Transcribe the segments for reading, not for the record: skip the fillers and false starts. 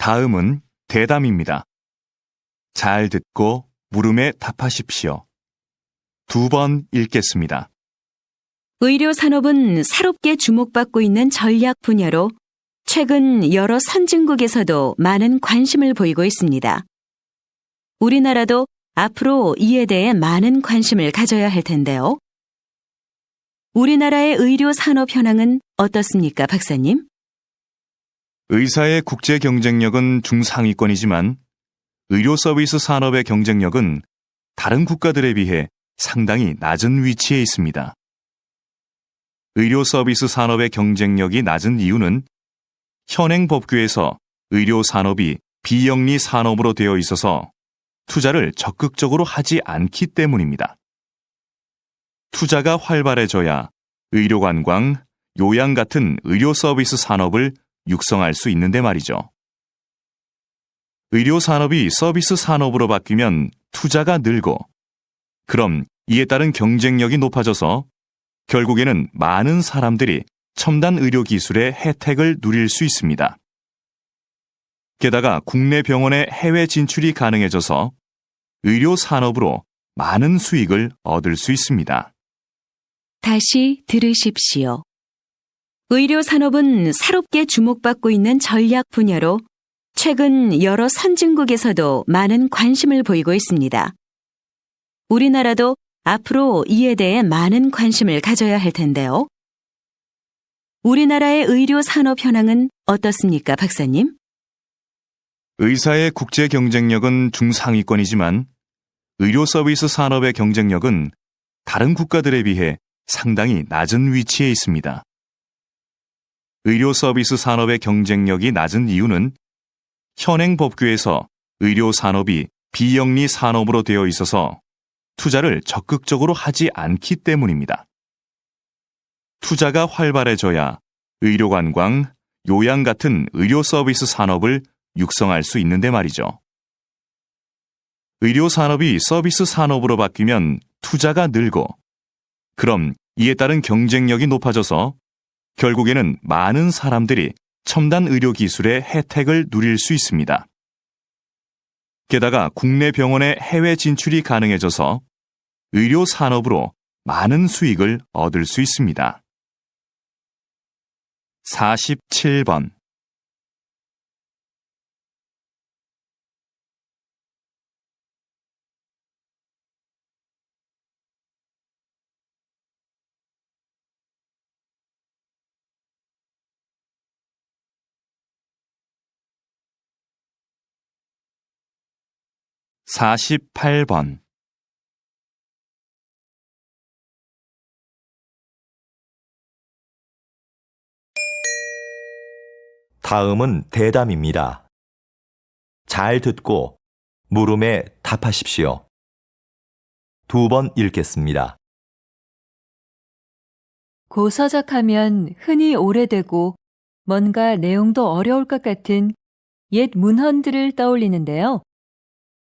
다음은 대담입니다. 잘 듣고 물음에 답하십시오. 2번 읽겠습니다. 의료 산업은 새롭게 주목받고 있는 전략 분야로 최근 여러 선진국에서도 많은 관심을 보이고 있습니다. 우리나라도 앞으로 이에 대해 많은 관심을 가져야 할 텐데요. 우리나라의 의료 산업 현황은 어떻습니까, 박사님? 의사의 국제 경쟁력은 중상위권이지만 의료 서비스 산업의 경쟁력은 다른 국가들에 비해 상당히 낮은 위치에 있습니다. 의료 서비스 산업의 경쟁력이 낮은 이유는 현행 법규에서 의료 산업이 비영리 산업으로 되어 있어서 투자를 적극적으로 하지 않기 때문입니다. 투자가 활발해져야 의료관광, 요양 같은 의료 서비스 산업을 육성할 수 있는데 말이죠. 의료 산업이 서비스 산업으로 바뀌면 투자가 늘고, 그럼 이에 따른 경쟁력이 높아져서 결국에는 많은 사람들이 첨단 의료 기술의 혜택을 누릴 수 있습니다. 게다가 국내 병원의 해외 진출이 가능해져서 의료 산업으로 많은 수익을 얻을 수 있습니다. 다시 들으십시오. 의료 산업은 새롭게 주목받고 있는 전략 분야로 최근 여러 선진국에서도 많은 관심을 보이고 있습니다. 우리나라도 앞으로 이에 대해 많은 관심을 가져야 할 텐데요. 우리나라의 의료 산업 현황은 어떻습니까, 박사님? 의사의 국제 경쟁력은 중상위권이지만 의료 서비스 산업의 경쟁력은 다른 국가들에 비해 상당히 낮은 위치에 있습니다. 의료 서비스 산업의 경쟁력이 낮은 이유는 현행 법규에서 의료 산업이 비영리 산업으로 되어 있어서 투자를 적극적으로 하지 않기 때문입니다. 투자가 활발해져야 의료관광, 요양 같은 의료 서비스 산업을 육성할 수 있는데 말이죠. 의료 산업이 서비스 산업으로 바뀌면 투자가 늘고, 그럼 이에 따른 경쟁력이 높아져서 결국에는 많은 사람들이 첨단 의료 기술의 혜택을 누릴 수 있습니다. 게다가 국내 병원의 해외 진출이 가능해져서 의료 산업으로 많은 수익을 얻을 수 있습니다. 47번 (48번) 다음은 대담입니다. 잘 듣고 물음에 답하십시오. 2번 읽겠습니다. 고서적하면 흔히 오래되고 뭔가 내용도 어려울 것 같은 옛 문헌들을 떠올리는데요.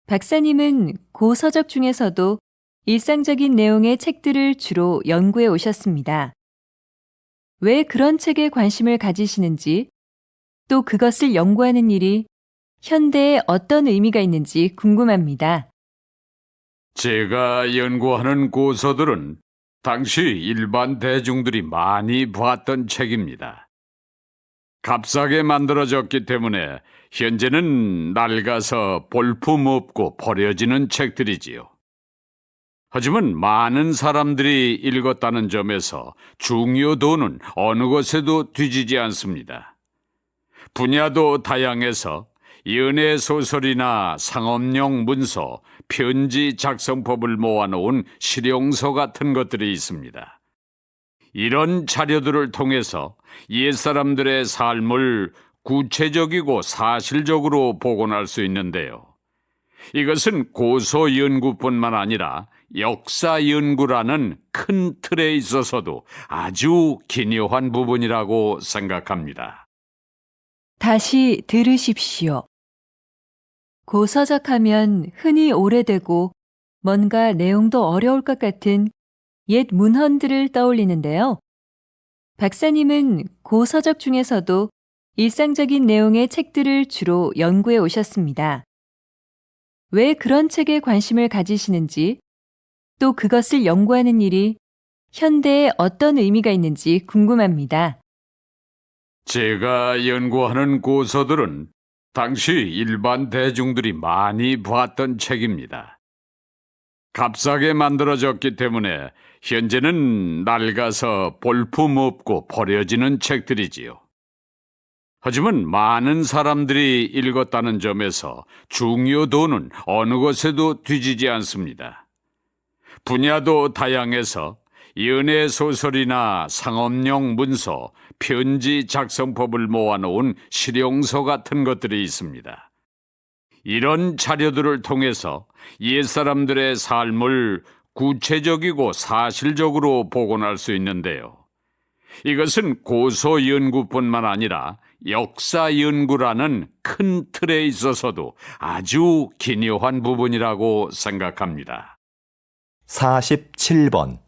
박사님은 고서적 중에서도 일상적인 내용의 책들을 주로 연구해 오셨습니다. 왜 그런 책에 관심을 가지시는지, 또 그것을 연구하는 일이 현대에 어떤 의미가 있는지 궁금합니다. 제가 연구하는 고서들은 당시 일반 대중들이 많이 봤던 책입니다. 값싸게 만들어졌기 때문에 현재는 낡아서 볼품없고 버려지는 책들이지요. 하지만 많은 사람들이 읽었다는 점에서 중요도는 어느 것에도 뒤지지 않습니다. 분야도 다양해서 연애 소설이나 상업용 문서, 편지 작성법을 모아놓은 실용서 같은 것들이 있습니다. 이런 자료들을 통해서 옛사람들의 삶을 구체적이고 사실적으로 복원할 수 있는데요. 이것은 고서 연구뿐만 아니라 역사 연구라는 큰 틀에 있어서도 아주 기묘한 부분이라고 생각합니다. 다시 들으십시오. 고서적하면 흔히 오래되고 뭔가 내용도 어려울 것 같은 옛 문헌들을 떠올리는데요. 박사님은 고서적 중에서도 일상적인 내용의 책들을 주로 연구해 오셨습니다. 왜 그런 책에 관심을 가지시는지, 또 그것을 연구하는 일이 현대에 어떤 의미가 있는지 궁금합니다. 제가 연구하는 고서들은 당시 일반 대중들이 많이 봤던 책입니다. 값싸게 만들어졌기 때문에 현재는 낡아서 볼품없고 버려지는 책들이지요. 하지만 많은 사람들이 읽었다는 점에서 중요도는 어느 것에도 뒤지지 않습니다. 분야도 다양해서 연애 소설이나 상업용 문서, 편지 작성법을 모아놓은 실용서 같은 것들이 있습니다. 이런 자료들을 통해서 옛사람들의 삶을 구체적이고 사실적으로 복원할 수 있는데요. 이것은 고소 연구뿐만 아니라 역사 연구라는 큰 틀에 있어서도 아주 기묘한 부분이라고 생각합니다. 47번.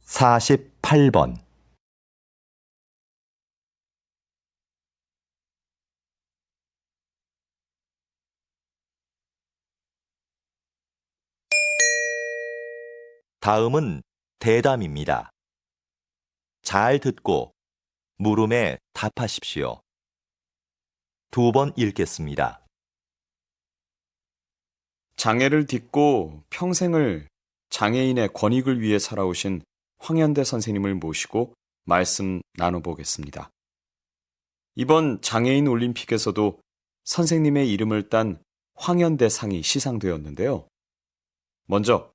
(48번) 다음은 대담입니다. 잘 듣고 물음에 답하십시오. 2번 읽겠습니다. 장애를 딛고 평생을 장애인의 권익을 위해 살아오신 황현대 선생님을 모시고 말씀 나눠보겠습니다. 이번 장애인 올림픽에서도 선생님의 이름을 딴 황현대 상이 시상되었는데요. 먼저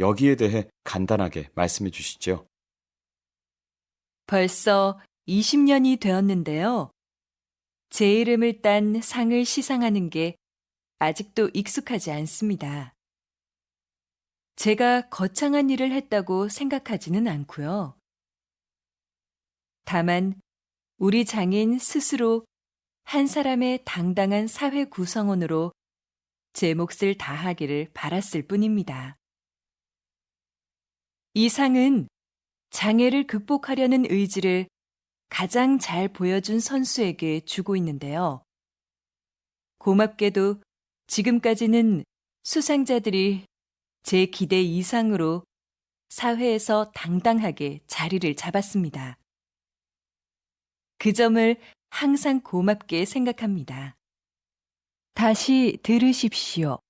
여기에 대해 간단하게 말씀해 주시죠. 벌써 20년이 되었는데요. 제 이름을 딴 상을 시상하는 게 아직도 익숙하지 않습니다. 제가 거창한 일을 했다고 생각하지는 않고요. 다만 우리 장애인 스스로 한 사람의 당당한 사회 구성원으로 제 몫을 다하기를 바랐을 뿐입니다. 이 상은 장애를 극복하려는 의지를 가장 잘 보여준 선수에게 주고 있는데요. 고맙게도 지금까지는 수상자들이 제 기대 이상으로 사회에서 당당하게 자리를 잡았습니다. 그 점을 항상 고맙게 생각합니다. 다시 들으십시오.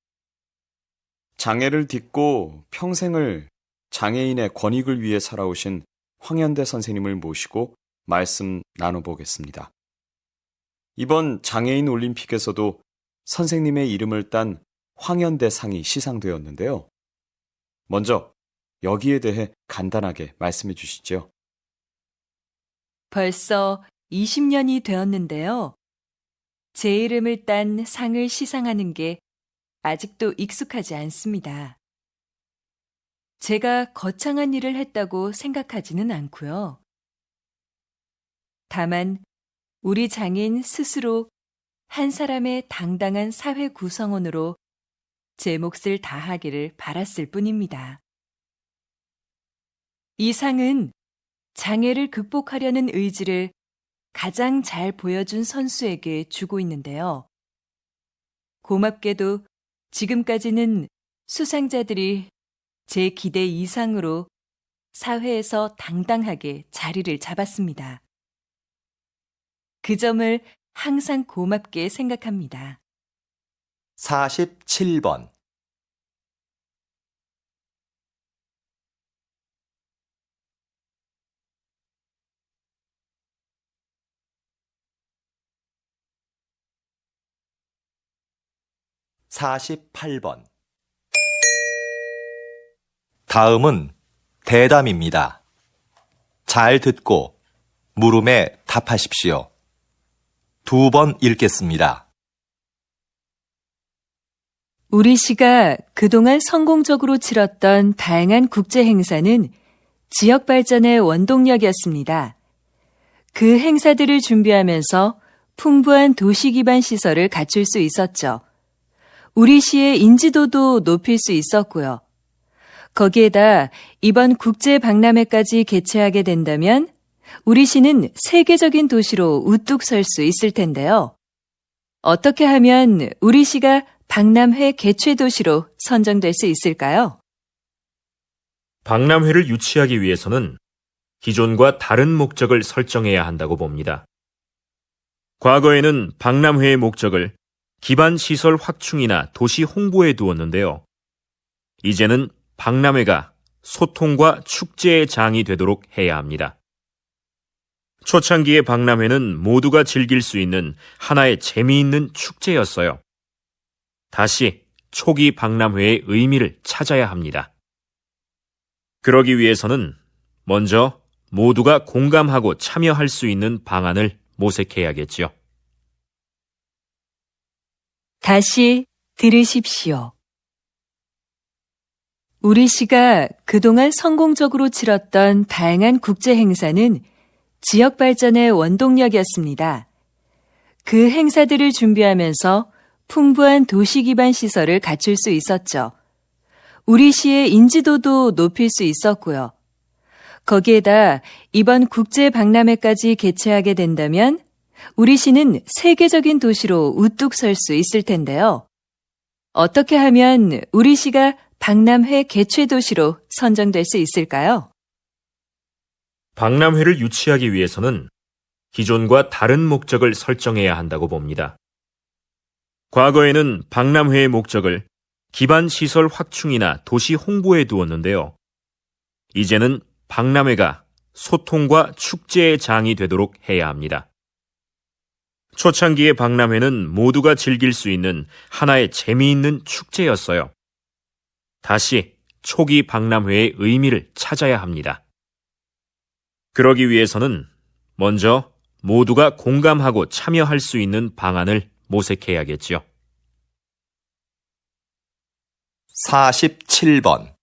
장애를 딛고 평생을 장애인의 권익을 위해 살아오신 황현대 선생님을 모시고 말씀 나눠보겠습니다. 이번 장애인 올림픽에서도 선생님의 이름을 딴 황현대 상이 시상되었는데요. 먼저 여기에 대해 간단하게 말씀해 주시죠. 벌써 20년이 되었는데요. 제 이름을 딴 상을 시상하는 게 아직도 익숙하지 않습니다. 제가 거창한 일을 했다고 생각하지는 않고요. 다만 우리 장애인 스스로 한 사람의 당당한 사회 구성원으로 제 몫을 다하기를 바랐을 뿐입니다. 이 상은 장애를 극복하려는 의지를 가장 잘 보여준 선수에게 주고 있는데요. 고맙게도 지금까지는 수상자들이 제 기대 이상으로 사회에서 당당하게 자리를 잡았습니다. 그 점을 항상 고맙게 생각합니다. 47번. (48번) 다음은 대담입니다. 잘 듣고 물음에 답하십시오. 2번 읽겠습니다. 우리 시가 그동안 성공적으로 치렀던 다양한 국제 행사는 지역 발전의 원동력이었습니다. 그 행사들을 준비하면서 풍부한 도시 기반 시설을 갖출 수 있었죠. 우리 시의 인지도도 높일 수 있었고요. 거기에다 이번 국제 박람회까지 개최하게 된다면 우리 시는 세계적인 도시로 우뚝 설 수 있을 텐데요. 어떻게 하면 우리 시가 박람회 개최 도시로 선정될 수 있을까요? 박람회를 유치하기 위해서는 기존과 다른 목적을 설정해야 한다고 봅니다. 과거에는 박람회의 목적을 기반 시설 확충이나 도시 홍보에 두었는데요. 이제는 박람회가 소통과 축제의 장이 되도록 해야 합니다. 초창기의 박람회는 모두가 즐길 수 있는 하나의 재미있는 축제였어요. 다시 초기 박람회의 의미를 찾아야 합니다. 그러기 위해서는 먼저 모두가 공감하고 참여할 수 있는 방안을 모색해야겠지요. 다시 들으십시오. 우리 시가 그동안 성공적으로 치렀던 다양한 국제 행사는 지역 발전의 원동력이었습니다. 그 행사들을 준비하면서 풍부한 도시 기반 시설을 갖출 수 있었죠. 우리 시의 인지도도 높일 수 있었고요. 거기에다 이번 국제 박람회까지 개최하게 된다면 우리 시는 세계적인 도시로 우뚝 설 수 있을 텐데요. 어떻게 하면 우리 시가 박람회 개최 도시로 선정될 수 있을까요? 박람회를 유치하기 위해서는 기존과 다른 목적을 설정해야 한다고 봅니다. 과거에는 박람회의 목적을 기반 시설 확충이나 도시 홍보에 두었는데요. 이제는 박람회가 소통과 축제의 장이 되도록 해야 합니다. 초창기의 박람회는 모두가 즐길 수 있는 하나의 재미있는 축제였어요. 다시 초기 박람회의 의미를 찾아야 합니다. 그러기 위해서는 먼저 모두가 공감하고 참여할 수 있는 방안을 모색해야겠지요. 47번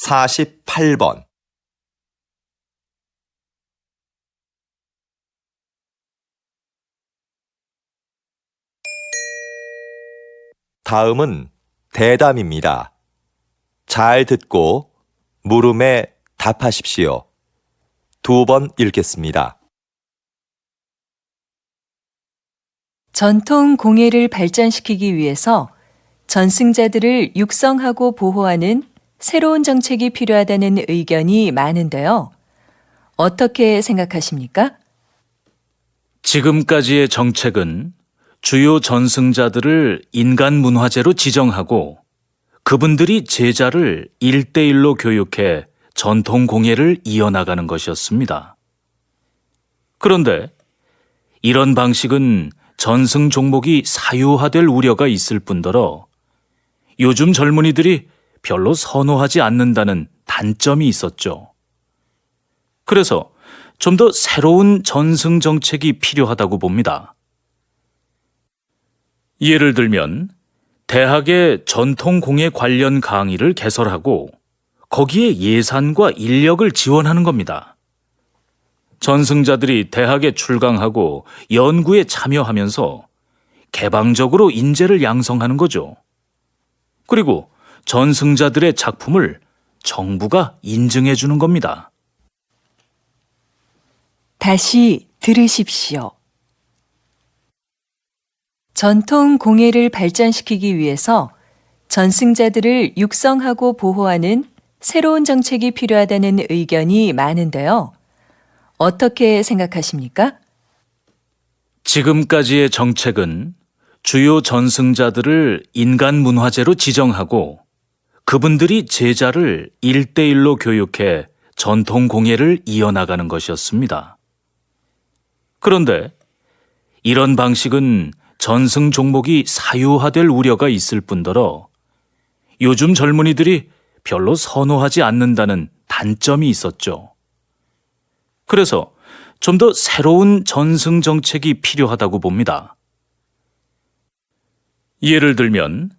48번 다음은 대담입니다. 잘 듣고 물음에 답하십시오. 2번 읽겠습니다. 전통 공예를 발전시키기 위해서 전승자들을 육성하고 보호하는 새로운 정책이 필요하다는 의견이 많은데요. 어떻게 생각하십니까? 지금까지의 정책은 주요 전승자들을 인간 문화재로 지정하고 그분들이 제자를 1대1로 교육해 전통 공예를 이어나가는 것이었습니다. 그런데 이런 방식은 전승 종목이 사유화될 우려가 있을 뿐더러 요즘 젊은이들이 별로 선호하지 않는다는 단점이 있었죠. 그래서 좀 더 새로운 전승 정책이 필요하다고 봅니다. 예를 들면 대학의 전통 공예 관련 강의를 개설하고 거기에 예산과 인력을 지원하는 겁니다. 전승자들이 대학에 출강하고 연구에 참여하면서 개방적으로 인재를 양성하는 거죠. 그리고 전승자들의 작품을 정부가 인증해 주는 겁니다. 다시 들으십시오. 전통 공예를 발전시키기 위해서 전승자들을 육성하고 보호하는 새로운 정책이 필요하다는 의견이 많은데요. 어떻게 생각하십니까? 지금까지의 정책은 주요 전승자들을 인간 문화재로 지정하고 그분들이 제자를 1대1로 교육해 전통 공예를 이어나가는 것이었습니다. 그런데 이런 방식은 전승 종목이 사유화될 우려가 있을 뿐더러 요즘 젊은이들이 별로 선호하지 않는다는 단점이 있었죠. 그래서 좀 더 새로운 전승 정책이 필요하다고 봅니다. 예를 들면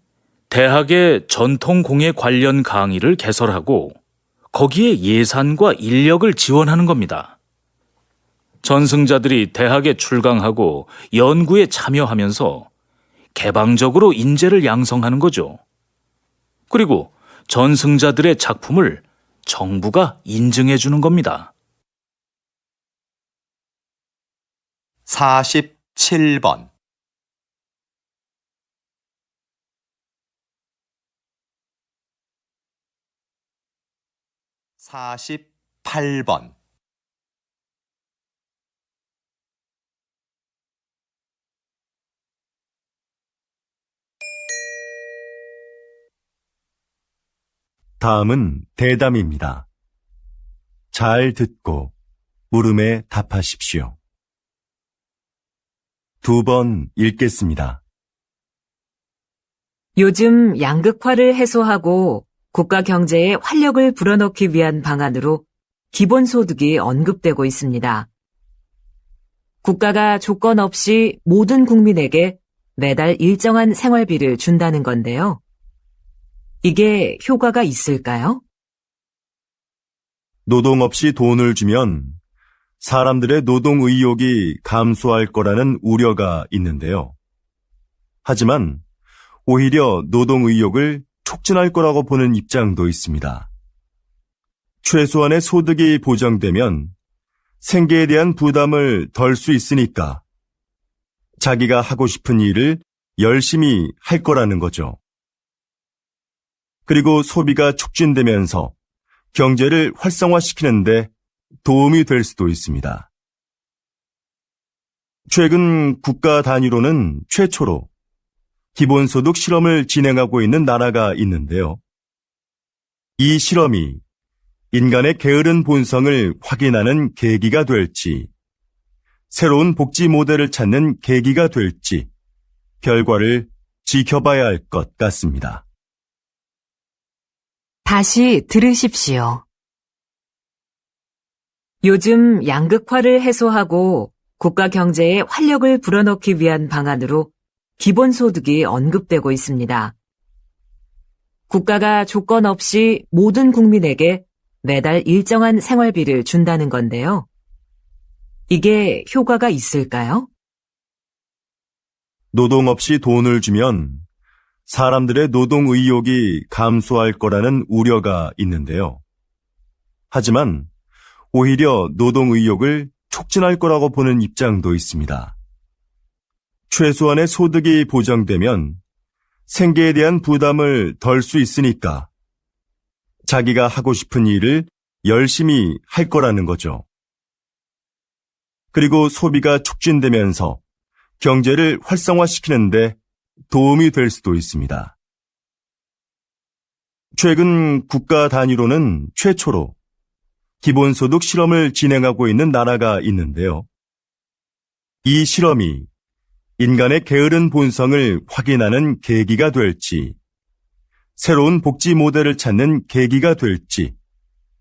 대학의 전통공예 관련 강의를 개설하고 거기에 예산과 인력을 지원하는 겁니다. 전승자들이 대학에 출강하고 연구에 참여하면서 개방적으로 인재를 양성하는 거죠. 그리고 전승자들의 작품을 정부가 인증해 주는 겁니다. 47번 48번 다음은 대담입니다. 잘 듣고 물음에 답하십시오. 2번 읽겠습니다. 요즘 양극화를 해소하고 국가 경제에 활력을 불어넣기 위한 방안으로 기본소득이 언급되고 있습니다. 국가가 조건 없이 모든 국민에게 매달 일정한 생활비를 준다는 건데요. 이게 효과가 있을까요? 노동 없이 돈을 주면 사람들의 노동 의욕이 감소할 거라는 우려가 있는데요. 하지만 오히려 노동 의욕을 촉진할 거라고 보는 입장도 있습니다. 최소한의 소득이 보장되면 생계에 대한 부담을 덜 수 있으니까 자기가 하고 싶은 일을 열심히 할 거라는 거죠. 그리고 소비가 촉진되면서 경제를 활성화시키는데 도움이 될 수도 있습니다. 최근 국가 단위로는 최초로 기본소득 실험을 진행하고 있는 나라가 있는데요. 이 실험이 인간의 게으른 본성을 확인하는 계기가 될지, 새로운 복지 모델을 찾는 계기가 될지 결과를 지켜봐야 할 것 같습니다. 다시 들으십시오. 요즘 양극화를 해소하고 국가 경제에 활력을 불어넣기 위한 방안으로 기본소득이 언급되고 있습니다. 국가가 조건 없이 모든 국민에게 매달 일정한 생활비를 준다는 건데요. 이게 효과가 있을까요? 노동 없이 돈을 주면 사람들의 노동 의욕이 감소할 거라는 우려가 있는데요. 하지만 오히려 노동 의욕을 촉진할 거라고 보는 입장도 있습니다. 최소한의 소득이 보장되면 생계에 대한 부담을 덜 수 있으니까 자기가 하고 싶은 일을 열심히 할 거라는 거죠. 그리고 소비가 촉진되면서 경제를 활성화시키는데 도움이 될 수도 있습니다. 최근 국가 단위로는 최초로 기본소득 실험을 진행하고 있는 나라가 있는데요. 이 실험이 인간의 게으른 본성을 확인하는 계기가 될지, 새로운 복지 모델을 찾는 계기가 될지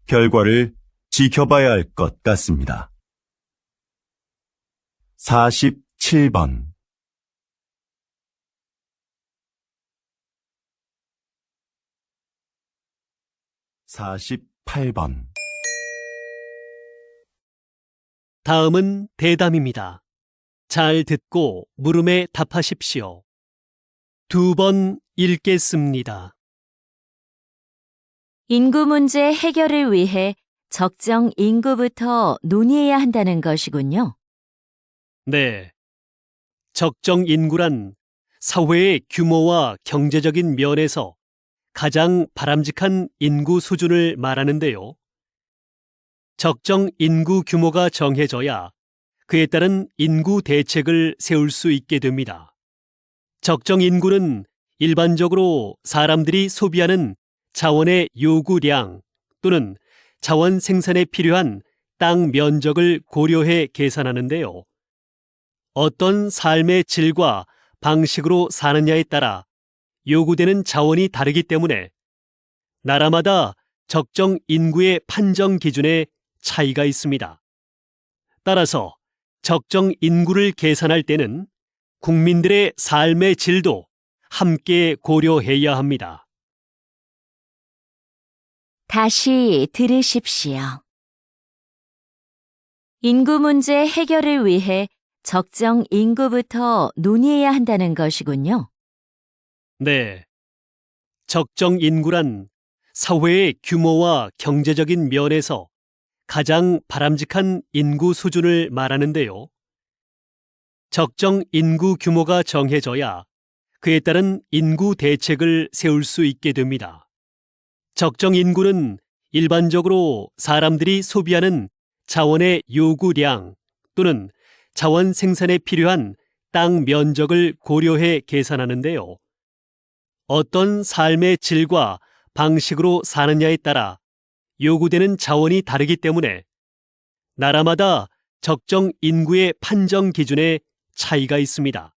결과를 지켜봐야 할 것 같습니다. 47번 48번 다음은 대담입니다. 잘 듣고 물음에 답하십시오. 2번 읽겠습니다. 인구 문제 해결을 위해 적정 인구부터 논의해야 한다는 것이군요. 네. 적정 인구란 사회의 규모와 경제적인 면에서 가장 바람직한 인구 수준을 말하는데요. 적정 인구 규모가 정해져야 그에 따른 인구 대책을 세울 수 있게 됩니다. 적정 인구는 일반적으로 사람들이 소비하는 자원의 요구량 또는 자원 생산에 필요한 땅 면적을 고려해 계산하는데요. 어떤 삶의 질과 방식으로 사느냐에 따라 요구되는 자원이 다르기 때문에 나라마다 적정 인구의 판정 기준에 차이가 있습니다. 따라서 적정 인구를 계산할 때는 국민들의 삶의 질도 함께 고려해야 합니다. 다시 들으십시오. 인구 문제 해결을 위해 적정 인구부터 논의해야 한다는 것이군요. 네. 적정 인구란 사회의 규모와 경제적인 면에서 가장 바람직한 인구 수준을 말하는데요. 적정 인구 규모가 정해져야 그에 따른 인구 대책을 세울 수 있게 됩니다. 적정 인구는 일반적으로 사람들이 소비하는 자원의 요구량 또는 자원 생산에 필요한 땅 면적을 고려해 계산하는데요. 어떤 삶의 질과 방식으로 사느냐에 따라 요구되는 자원이 다르기 때문에 나라마다 적정 인구의 판정 기준에 차이가 있습니다.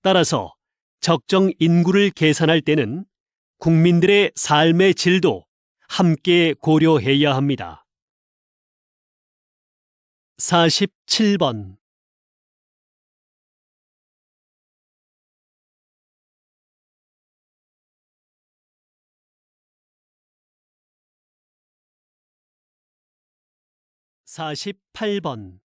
따라서 적정 인구를 계산할 때는 국민들의 삶의 질도 함께 고려해야 합니다. 47번 48번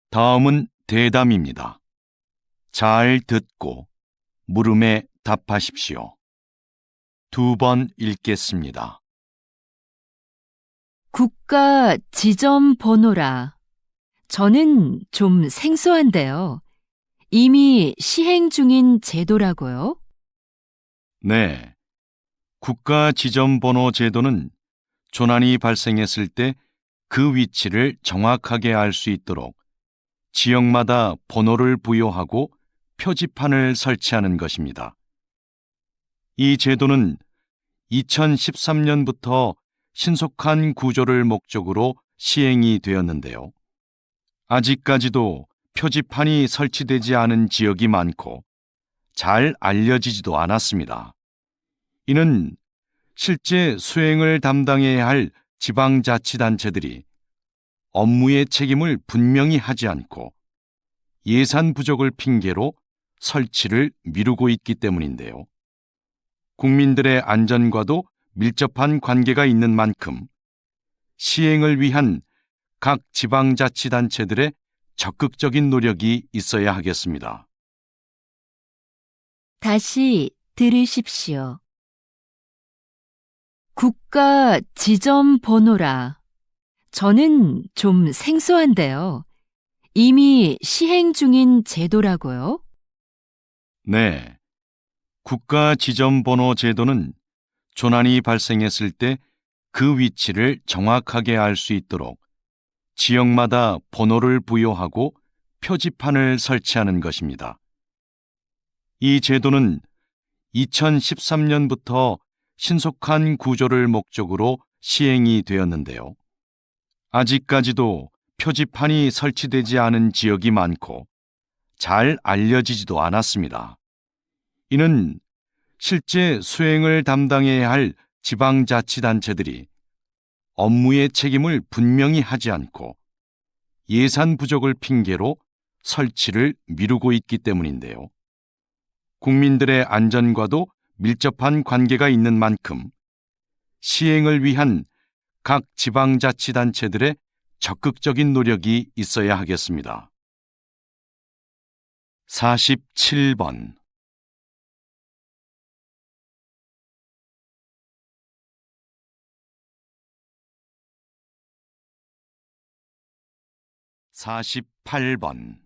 다음은 대담입니다. 잘 듣고 물음에 답하십시오. 2번 읽겠습니다. 국가 지점 번호라. 저는 좀 생소한데요. 이미 시행 중인 제도라고요? 네. 국가 지점번호 제도는 조난이 발생했을 때 그 위치를 정확하게 알 수 있도록 지역마다 번호를 부여하고 표지판을 설치하는 것입니다. 이 제도는 2013년부터 신속한 구조를 목적으로 시행이 되었는데요. 아직까지도 표지판이 설치되지 않은 지역이 많고 잘 알려지지도 않았습니다. 이는 실제 수행을 담당해야 할 지방자치단체들이 업무의 책임을 분명히 하지 않고 예산 부족을 핑계로 설치를 미루고 있기 때문인데요. 국민들의 안전과도 밀접한 관계가 있는 만큼 시행을 위한 각 지방자치단체들의 적극적인 노력이 있어야 하겠습니다. 다시 들으십시오. 국가 지점 번호라. 저는 좀 생소한데요. 이미 시행 중인 제도라고요? 네. 국가 지점번호 제도는 조난이 발생했을 때 그 위치를 정확하게 알 수 있도록 지역마다 번호를 부여하고 표지판을 설치하는 것입니다. 이 제도는 2013년부터 신속한 구조를 목적으로 시행이 되었는데요. 아직까지도 표지판이 설치되지 않은 지역이 많고 잘 알려지지도 않았습니다. 이는 실제 수행을 담당해야 할 지방자치단체들이 업무의 책임을 분명히 하지 않고 예산 부족을 핑계로 설치를 미루고 있기 때문인데요. 국민들의 안전과도 밀접한 관계가 있는 만큼 시행을 위한 각 지방자치단체들의 적극적인 노력이 있어야 하겠습니다. 47번 48번